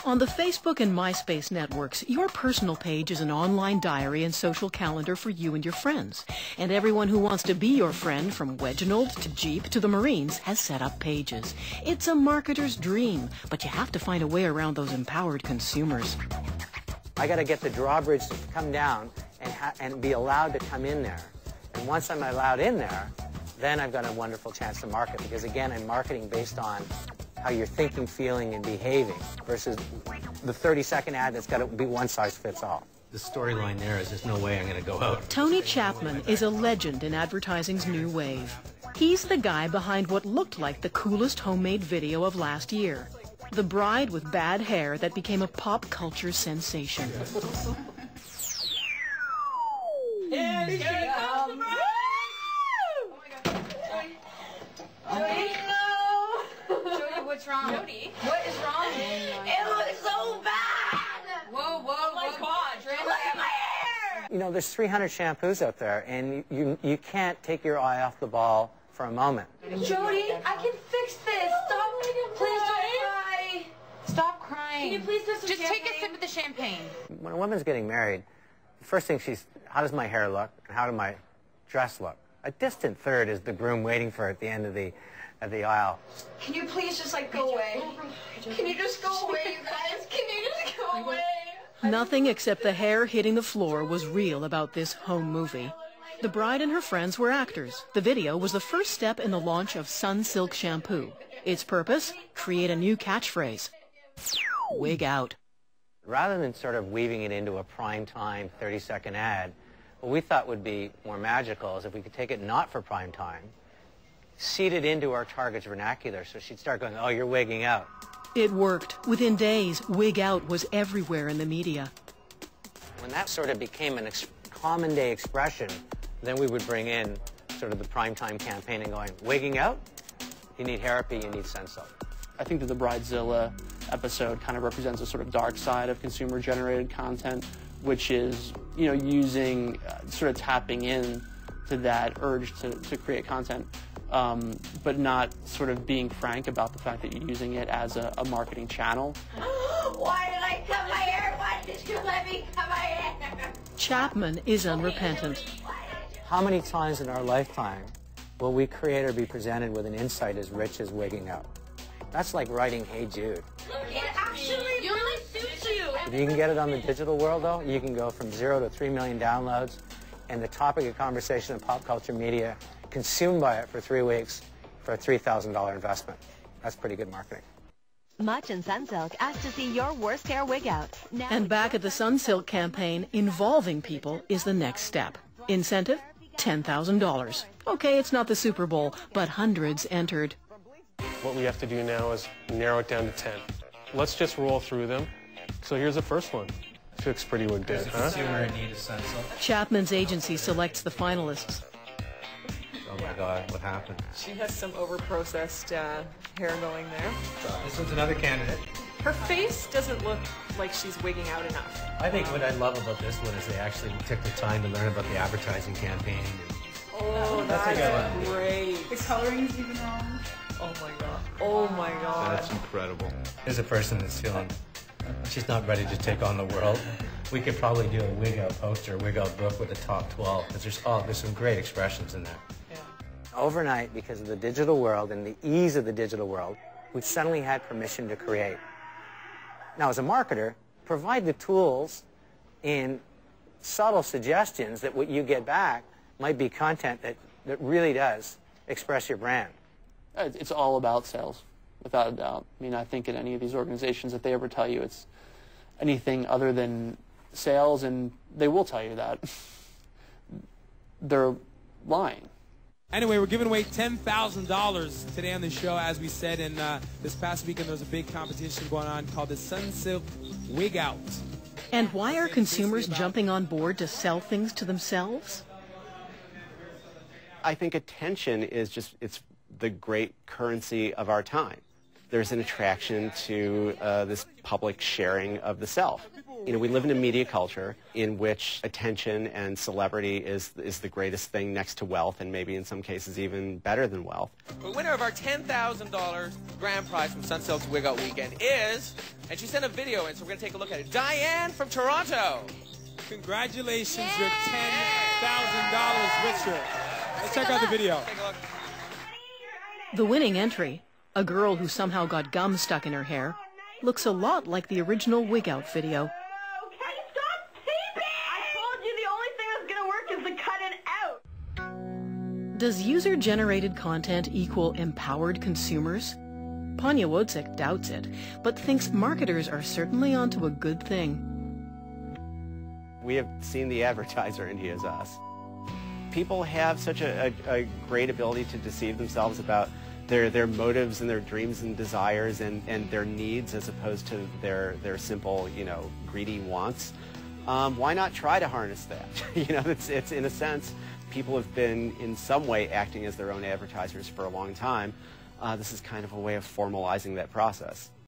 On the Facebook and MySpace networks, your personal page is an online diary and social calendar for you and your friends. And everyone who wants to be your friend, from Reginald to Jeep to the Marines, has set up pages. It's a marketer's dream, but you have to find a way around those empowered consumers. I got to get the drawbridge to come down and be allowed to come in there. And once I'm allowed in there, then I've got a wonderful chance to market, because again, I'm marketing based on how you're thinking, feeling, and behaving versus the 30-second ad that's got to be one size fits all. The storyline there is there's no way I'm going to go out. Tony Chapman is a legend in advertising's new wave. He's the guy behind what looked like the coolest homemade video of last year. The bride with bad hair that became a pop culture sensation. Here she comes, the bride! Oh my God. Jody. Jody, what's wrong? Jody, what is wrong? It looks so bad! Whoa, whoa, oh my God. Look at my hair! You know, there's 300 shampoos out there, and you can't take your eye off the ball for a moment. Jody, I can fix this. Stop. Please don't cry. Stop crying. Can you please do some champagne? Just take a sip of the champagne. When a woman's getting married, the first thing how does my hair look, and how does my dress look? A distant third is the groom waiting for her at the end of the aisle. Can you please just, like, go away? Can you just go away, you guys? Can you just go away? Nothing except the hair hitting the floor was real about this home movie. The bride and her friends were actors. The video was the first step in the launch of Sunsilk shampoo. Its purpose? Create a new catchphrase. Wig out. Rather than sort of weaving it into a prime time 30-second ad, what we thought would be more magical is if we could take it not for prime time, seed it into our target's vernacular, so she'd start going, oh, you're wigging out. It worked. Within days, wig out was everywhere in the media. When that sort of became a common day expression, then we would bring in sort of the primetime campaign and going, wigging out? You need therapy, you need Sunsilk. I think that the Bridezilla episode kind of represents a sort of dark side of consumer-generated content, which is, you know, using, sort of tapping in to that urge to create content, but not sort of being frank about the fact that you're using it as a marketing channel. Why did I cut my hair? Why did you let me cut my hair? Chapman is unrepentant. How many times in our lifetime will we create or be presented with an insight as rich as wigging out? That's like writing Hey Jude. It actually really suits you. If you can get it on the digital world, though, you can go from 0 to 3 million downloads, and the topic of conversation in pop culture media consumed by it for 3 weeks for a $3,000 investment. That's pretty good marketing. Much and Sunsilk asked to see your worst hair wig out. Now And back at the Sunsilk campaign, involving people is the next step. Incentive? $10,000. Okay, it's not the Super Bowl, but hundreds entered. What we have to do now is narrow it down to 10. Let's just roll through them. So here's the first one. Fix Pretty Wig Dead, huh? Consumer in need of Sunsilk. Chapman's agency selects the finalists. Oh my God, what happened? She has some over-processed hair going there. This one's another candidate. Her face doesn't look like she's wigging out enough. I think what I love about this one is they actually took the time to learn about the advertising campaign. Oh, That's a good that's one. great. The coloring's even wrong. Oh my God. Oh my God. That's incredible. Here's a person that's feeling she's not ready to take on the world. We could probably do a wig out poster, wig out book with the top 12, because there's some great expressions in there. Yeah. Overnight, because of the digital world and the ease of the digital world, we suddenly had permission to create. Now, as a marketer, provide the tools in subtle suggestions that what you get back might be content that really does express your brand. It's all about sales, without a doubt. I mean, I think in any of these organizations, if they ever tell you it's anything other than sales, and they will tell you that, they're lying. Anyway, we're giving away $10,000 today on the show, as we said, and this past weekend there was a big competition going on called the Sunsilk Wig Out. And why are consumers jumping on board to sell things to themselves? I think attention is just, it's the great currency of our time. There's an attraction to this public sharing of the self. You know, we live in a media culture in which attention and celebrity is the greatest thing next to wealth, and maybe in some cases even better than wealth. The winner of our $10,000 grand prize from Sunsilk's Wig Out Weekend is, and she sent a video in, so we're going to take a look at it, Diane from Toronto. Congratulations, you're $10,000 richer. Let's check out the video. Take a look. The winning entry, a girl who somehow got gum stuck in her hair, looks a lot like the original Wig Out video. Does user-generated content equal empowered consumers? Panya Wojcik doubts it, but thinks marketers are certainly onto a good thing. We have seen the advertiser in He Is Us. People have such a great ability to deceive themselves about their motives and their dreams and desires and their needs as opposed to their simple, you know, greedy wants. Why not try to harness that? You know, it's in a sense, people have been in some way acting as their own advertisers for a long time. This is kind of a way of formalizing that process.